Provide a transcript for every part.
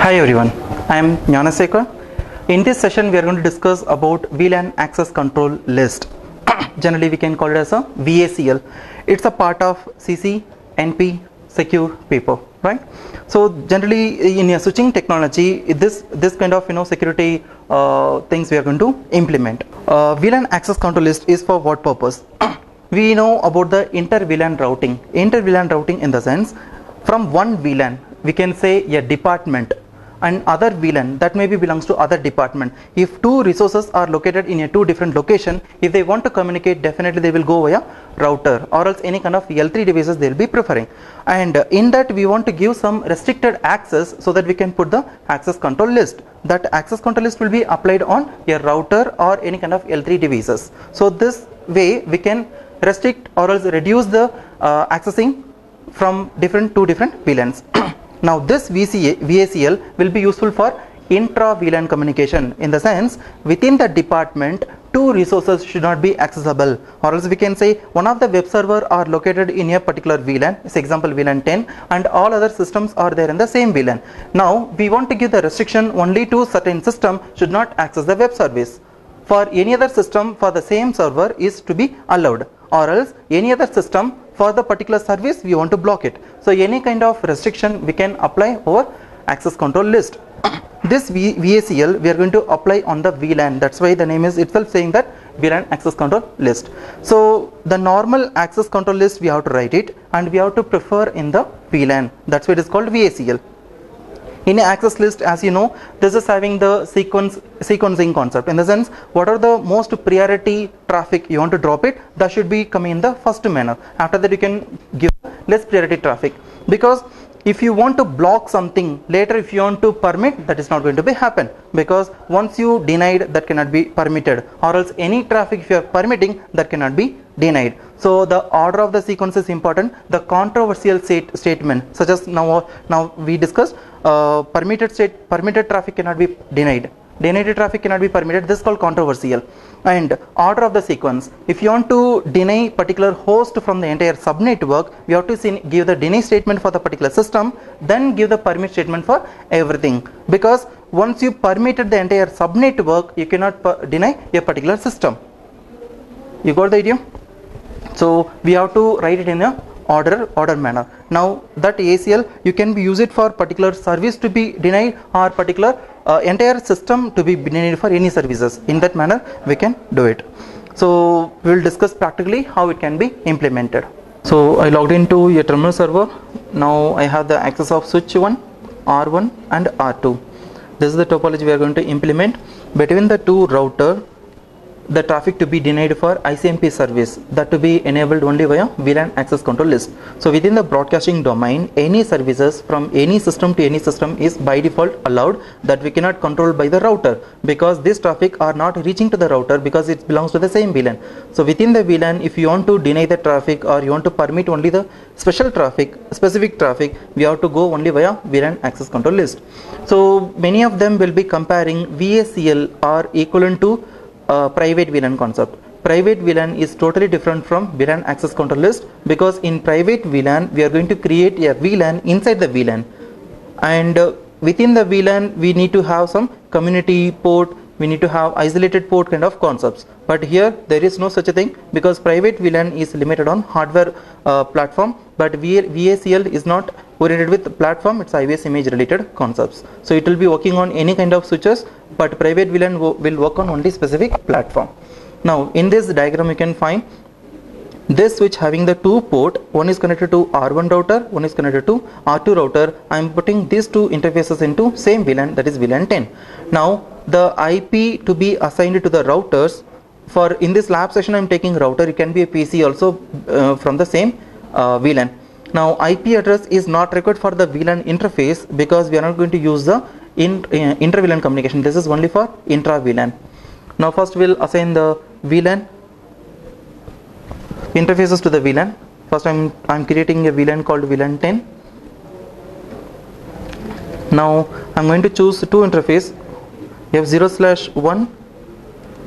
Hi everyone, I am Gnanasekar. In this session we are going to discuss about VLAN access control list. Generally we can call it as a VACL. It's a part of CCNP secure paper, right? So generally in a switching technology, this kind of security things we are going to implement. VLAN access control list is for what purpose? We know about the inter-VLAN routing. Inter-VLAN routing in the sense, from one VLAN we can say a department and other VLAN that maybe belongs to other department. If two resources are located in a two different location, if they want to communicate, definitely they will go via router or else any kind of L3 devices they will be preferring. And in that we want to give some restricted access so that we can put the access control list. That access control list will be applied on a router or any kind of L3 devices. So this way we can restrict or else reduce the accessing from two different VLANs. Now this VACL will be useful for intra-VLAN communication, in the sense within the department two resources should not be accessible, or else we can say one of the web server are located in a particular VLAN, for example VLAN 10, and all other systems are there in the same VLAN. Now we want to give the restriction only to certain system should not access the web service. For any other system for the same server is to be allowed, or else any other system for the particular service we want to block it. So any kind of restriction we can apply over access control list. This VACL we are going to apply on the VLAN. That's why the name is itself saying that VLAN access control list. So the normal access control list we have to write it and we have to prefer in the VLAN. That's why it is called VACL. In an access list, as you know, this is having the sequencing concept, in the sense what are the most priority traffic you want to drop it, that should be coming in the first manner. After that you can give less priority traffic, because if you want to block something later, if you want to permit, that is not going to be happen, because once you denied, that cannot be permitted, or else any traffic if you are permitting, that cannot be denied. So the order of the sequence is important. The controversial statement, such as now we discussed, permitted traffic cannot be denied, denied traffic cannot be permitted, this is called controversial. And order of the sequence, if you want to deny particular host from the entire subnetwork, we have to give the deny statement for the particular system, then give the permit statement for everything, because once you permitted the entire subnetwork, you cannot deny a particular system. You got the idea? So we have to write it in a order manner. Now that ACL you can use it for particular service to be denied, or particular entire system to be denied for any services. In that manner we can do it. So we will discuss practically how it can be implemented. So I logged into a terminal server. Now I have the access of switch 1, R1 and R2. This is the topology we are going to implement. Between the two router, the traffic to be denied for ICMP service, that to be enabled only via VLAN access control list. So within the broadcasting domain, any services from any system to any system is by default allowed, that we cannot control by the router, because this traffic are not reaching to the router because it belongs to the same VLAN. So within the VLAN, if you want to deny the traffic or you want to permit only the specific traffic, we have to go only via VLAN access control list. So many of them will be comparing VACL or equivalent to private VLAN concept. Private VLAN is totally different from VLAN access control list, because in private VLAN we are going to create a VLAN inside the VLAN, and within the VLAN we need to have some community port, we need to have isolated port kind of concepts. But here there is no such a thing, because private VLAN is limited on hardware platform, but VACL is not oriented with platform, it's IVS image related concepts. So it will be working on any kind of switches, but private VLAN will work on only specific platform. Now in this diagram you can find this switch having the two port, one is connected to R1 router, one is connected to R2 router. I am putting these two interfaces into same VLAN, that is VLAN 10. Now the IP to be assigned to the routers, for in this lab session I am taking router, it can be a PC also from the same VLAN. Now IP address is not required for the VLAN interface, because we are not going to use the inter-VLAN communication. This is only for intra-VLAN. Now first we will assign the VLAN interfaces to the VLAN. First I'm creating a VLAN called VLAN 10. Now I'm going to choose two interface, F0/1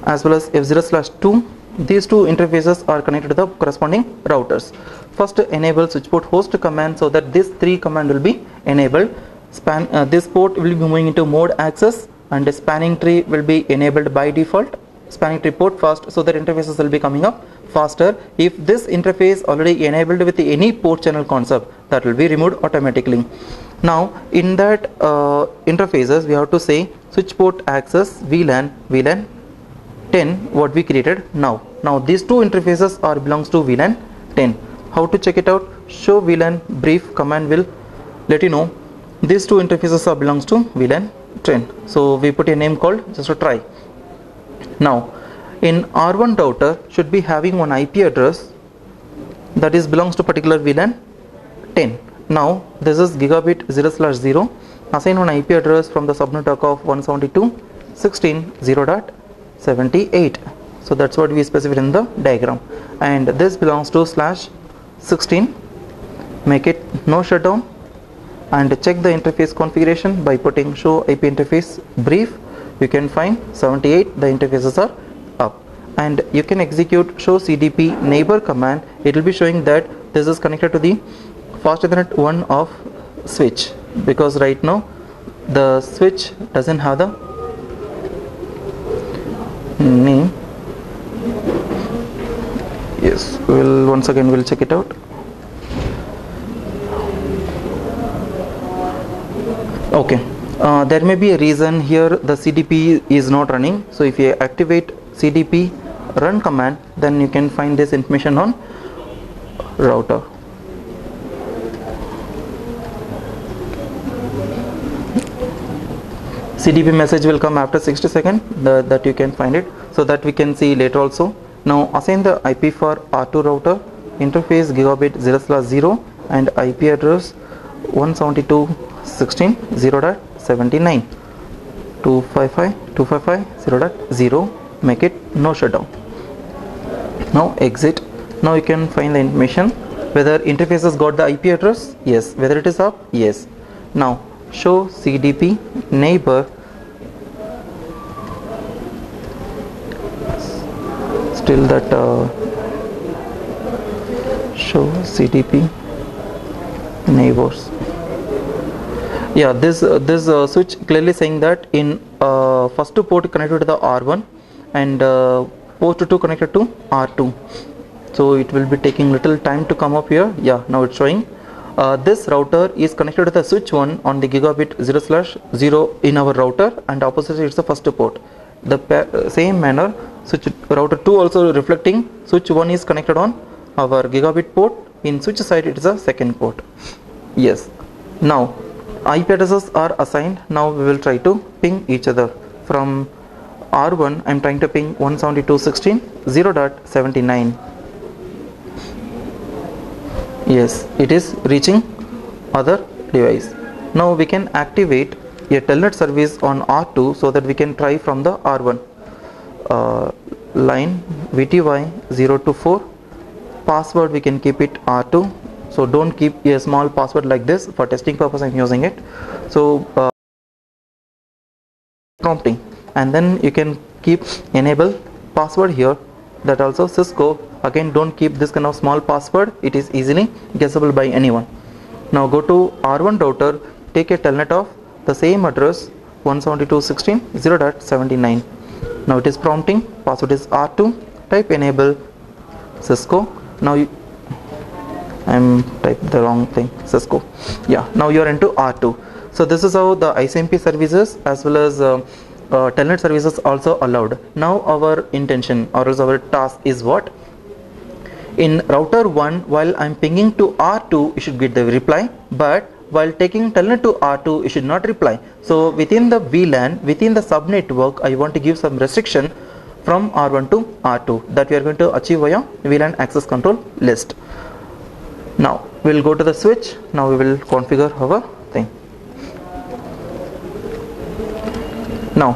as well as F0/2. These two interfaces are connected to the corresponding routers. First enable switchport host command, so that these three command will be enabled. this port will be moving into mode access, and the spanning tree will be enabled by default. Spanning tree port first, so that interfaces will be coming up faster. If this interface already enabled with any port channel concept, that will be removed automatically. Now in that interfaces we have to say switch port access VLAN 10 what we created now. Now these two interfaces are belongs to VLAN 10. How to check it out? Show VLAN brief command will let you know these two interfaces are belongs to VLAN 10. So we put a name called just to try. Now in R1 router should be having one IP address that is belongs to particular VLAN 10. Now this is gigabit 0/0, assign one IP address from the subnetwork of 172.16.0.78. so that's what we specified in the diagram, and this belongs to /16. make it no shutdown and check the interface configuration by putting show IP interface brief. You can find 78 the interfaces are up, and you can execute show CDP neighbor command. It will be showing that this is connected to the fast Ethernet 1 of switch, because right now the switch doesn't have the name. Yes, once again we'll check it out. Okay, there may be a reason here the CDP is not running. So if you activate CDP run command, then you can find this information on router. CDP message will come after 60 seconds, that you can find it, so that we can see later also. Now assign the IP for R2 router, interface gigabit 0/0 and IP address 172.16.0.79 255.0.0. make it no shutdown. Now exit. Now you can find the information whether interfaces got the IP address, yes, whether it is up, yes. Now show CDP neighbor, still that show CDP neighbors. Yeah, this switch clearly saying that in first port connected to the R1 and port 2 connected to R2, so it will be taking little time to come up here. Yeah, now it's showing this router is connected to the switch 1 on the gigabit 0/0 in our router, and opposite it's the first port. The same manner switch router 2 also reflecting switch 1 is connected on our gigabit port, in switch side it is a second port. Yes, now IP addresses are assigned. Now we will try to ping each other. From R1 I am trying to ping 172.16.0.79. yes, it is reaching other device. Now we can activate a telnet service on R2 so that we can try from the R1. Line VTY 0 to 4, password we can keep it R2, so don't keep a small password like this. For testing purpose I am using it. So prompting, and then you can keep enable password here, that also Cisco. Again, don't keep this kind of small password, it is easily guessable by anyone. Now go to R1 router, take a telnet of the same address 172.16.0.79. now it is prompting, password is R2, type enable Cisco. Now I am typed the wrong thing, Cisco. Yeah, now you are into R2. So this is how the ICMP services as well as telnet services also allowed. Now our intention or else our task is what? In router 1, while I am pinging to R2, you should get the reply, but while taking telnet to R2, you should not reply. So within the VLAN, within the subnetwork, I want to give some restriction from R1 to R2, that we are going to achieve via VLAN access control list. Now we will go to the switch. Now we will configure our thing. Now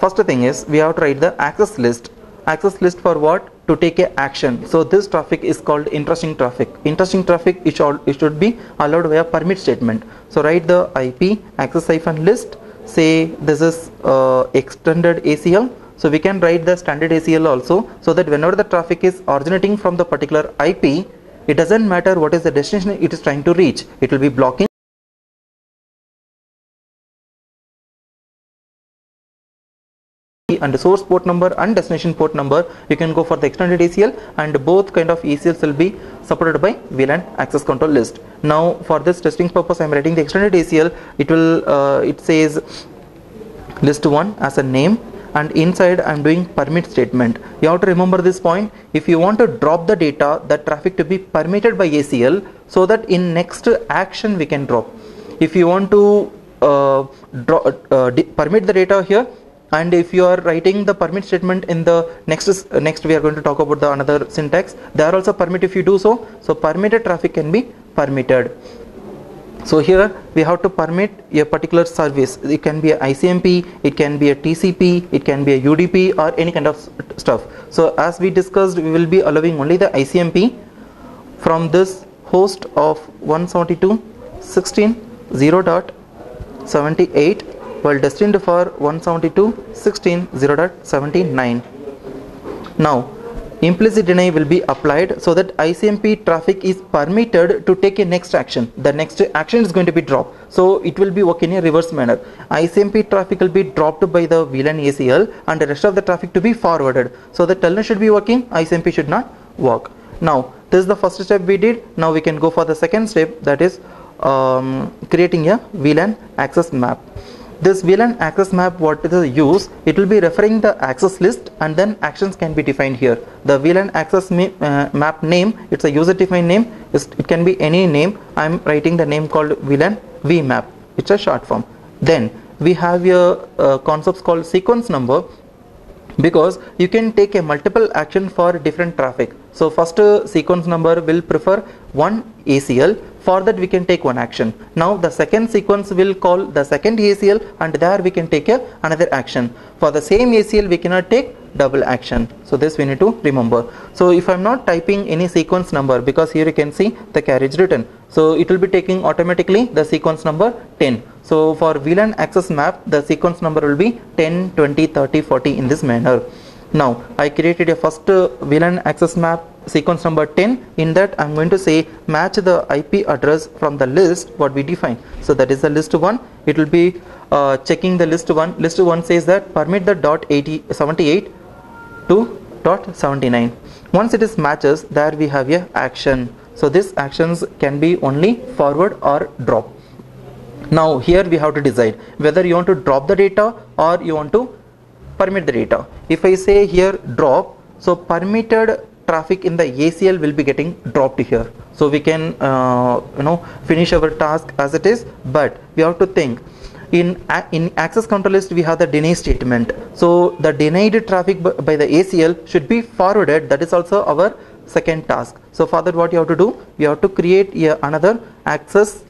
first thing is we have to write the access list. Access list for what? To take a action. So this traffic is called interesting traffic. Interesting traffic it should be allowed via permit statement. So write the IP access -list. Say this is extended ACL. So we can write the standard ACL also, so that whenever the traffic is originating from the particular IP, it doesn't matter what is the destination it is trying to reach, it will be blocking IP and the source port number and destination port number, you can go for the extended ACL, and both kind of ACLs will be supported by VLAN access control list. Now for this testing purpose I am writing the extended ACL. It will it says list 1 as a name, and inside I am doing permit statement. You have to remember this point. If you want to drop the data, that traffic to be permitted by ACL, so that in next action we can drop. If you want to permit the data here, and if you are writing the permit statement in the next we are going to talk about the another syntax, there also permit if you do so. So permitted traffic can be permitted. So here we have to permit a particular service. It can be a ICMP, it can be a TCP, it can be a UDP, or any kind of stuff. So as we discussed, we will be allowing only the ICMP from this host of 172.16.0.78, while destined for 172.16.0.79. Now implicit deny will be applied so that ICMP traffic is permitted to take a next action. The next action is going to be dropped, so it will be working in a reverse manner. ICMP traffic will be dropped by the VLAN ACL, and the rest of the traffic to be forwarded. So the telnet should be working, ICMP should not work. Now this is the first step we did. Now we can go for the second step, that is creating a VLAN access map. This VLAN access map, what is the use? It will be referring the access list, and then actions can be defined here. The VLAN access map name, it's a user defined name. It can be any name. I am writing the name called VLAN vmap. It's a short form. Then we have a concepts called sequence number, because you can take a multiple action for different traffic. So first sequence number will prefer one ACL. For that we can take one action. Now the second sequence will call the second ACL, and there we can take another action. For the same ACL we cannot take double action. So this we need to remember. So if I am not typing any sequence number, because here you can see the carriage written, so it will be taking automatically the sequence number 10. So for VLAN access map, the sequence number will be 10, 20, 30, 40 in this manner. Now I created a first VLAN access map sequence number 10. In that I am going to say match the IP address from the list what we define. So that is the list 1. It will be checking the list 1. List 1 says that permit the .78 to .79. Once it is matches, there we have a action. So this actions can be only forward or drop. Now here we have to decide whether you want to drop the data or you want to permit the data. If I say here drop, so permitted traffic in the ACL will be getting dropped here. So we can finish our task as it is, but we have to think in access control list we have the deny statement. So the denied traffic by the ACL should be forwarded. That is also our second task. So for that what you have to do, you have to create another access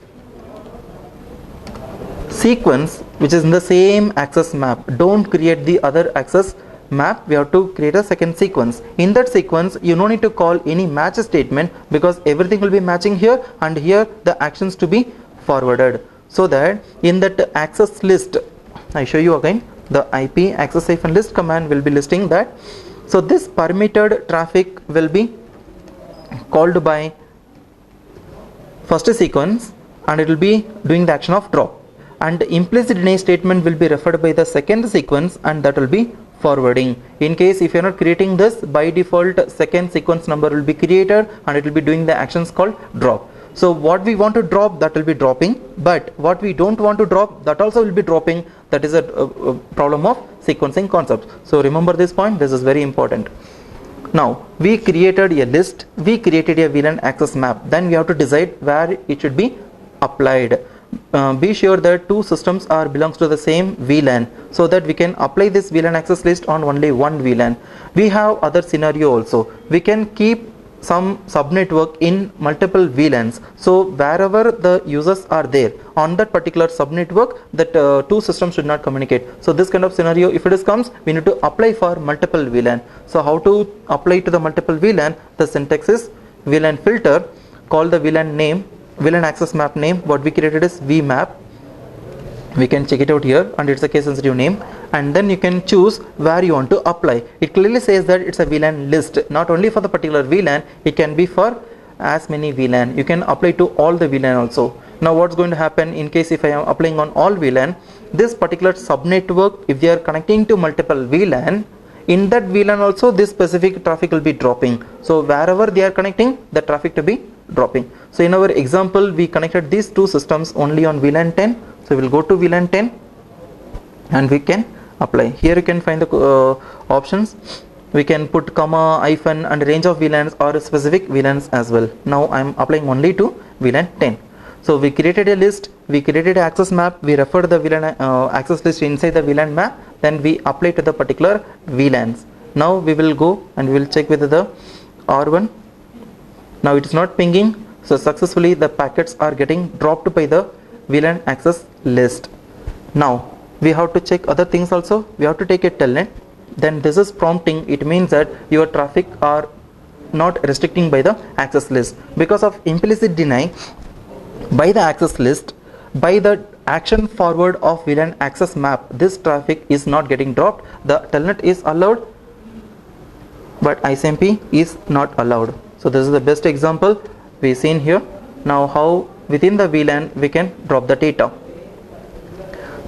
sequence which is in the same access map. Don't create the other access map. We have to create a second sequence. In that sequence you no need to call any match statement, because everything will be matching here, and here the actions to be forwarded. So that in that access list, I show you again, the IP access-list command will be listing that. So this permitted traffic will be called by first sequence, and it will be doing the action of drop, and implicit deny statement will be referred by the second sequence, and that will be forwarding. In case if you are not creating this, by default second sequence number will be created, and it will be doing the actions called drop. So what we want to drop, that will be dropping, but what we don't want to drop, that also will be dropping. That is a problem of sequencing concepts. So remember this point, this is very important. Now we created a list, we created a VLAN access map, then we have to decide where it should be applied. Be sure that two systems belongs to the same VLAN, so that we can apply this VLAN access list on only one VLAN. We have other scenario also. We can keep some subnetwork in multiple VLANs. So wherever the users are there on that particular subnetwork, that two systems should not communicate. So this kind of scenario, if it comes, we need to apply for multiple VLAN. So how to apply to the multiple VLAN? The syntax is VLAN filter, call the VLAN name, VLAN access map name, what we created is vmap. We can check it out here, and it's a case sensitive name, and then you can choose where you want to apply. It clearly says that it's a VLAN list, not only for the particular VLAN, it can be for as many VLAN. You can apply to all the VLAN also. Now what's going to happen in case if I am applying on all VLAN, this particular subnetwork, if they are connecting to multiple VLAN, in that VLAN also this specific traffic will be dropping. So wherever they are connecting, the traffic to be dropping. So in our example, we connected these two systems only on VLAN 10. So we will go to VLAN 10 and we can apply. Here you can find the options. We can put comma, hyphen and range of VLANs or specific VLANs as well. Now I am applying only to VLAN 10. So we created a list, we created an access map, we referred the VLAN access list inside the VLAN map, then we apply to the particular VLANs. Now we will go and we will check whether the R1, now it is not pinging, so successfully the packets are getting dropped by the VLAN access list. Now we have to check other things also. We have to take a telnet, then this is prompting, it means that your traffic are not restricting by the access list. Because of implicit deny by the access list, by the action forward of VLAN access map, this traffic is not getting dropped. The telnet is allowed but ICMP is not allowed. So this is the best example we seen here. Now how within the VLAN we can drop the data.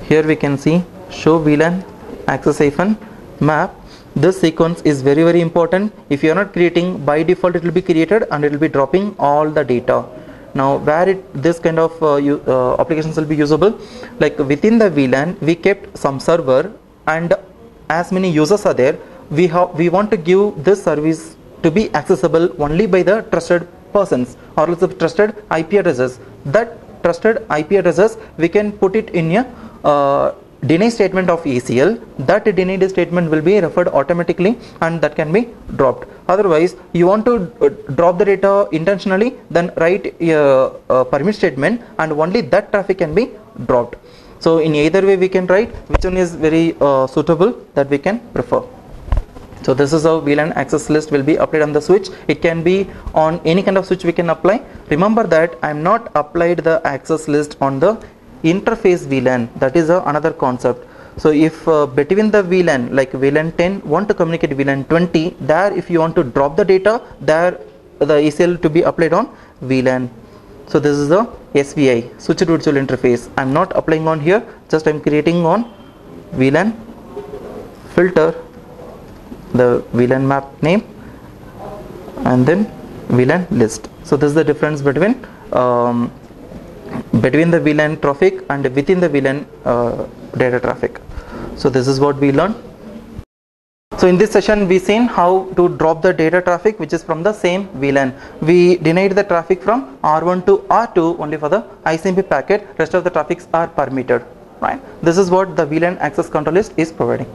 Here we can see show VLAN access hyphen map. This sequence is very important. If you are not creating, by default it will be created and it will be dropping all the data. Now where this kind of applications will be usable, like within the VLAN we kept some server, and as many users are there, we want to give this service to be accessible only by the trusted persons or else the trusted IP addresses. That trusted IP addresses we can put it in a deny statement of ACL. That denied statement will be referred automatically and that can be dropped. Otherwise you want to drop the data intentionally, then write a permit statement and only that traffic can be dropped. So in either way we can write, which one is very suitable, that we can prefer. So this is how VLAN access list will be applied on the switch. It can be on any kind of switch we can apply. Remember that I am not applied the access list on the interface VLAN. That is another concept. So if between the VLAN, like VLAN 10 want to communicate VLAN 20, there if you want to drop the data, there the ACL to be applied on VLAN. So this is the SVI, switched virtual interface. I am not applying on here, just I am creating on VLAN filter, the VLAN map name and then VLAN list. So this is the difference between the VLAN traffic and within the VLAN data traffic. So this is what we learned. So in this session we seen how to drop the data traffic which is from the same VLAN. We denied the traffic from R1 to R2 only for the ICMP packet, rest of the traffics are permitted, right? This is what the VLAN access control list is providing.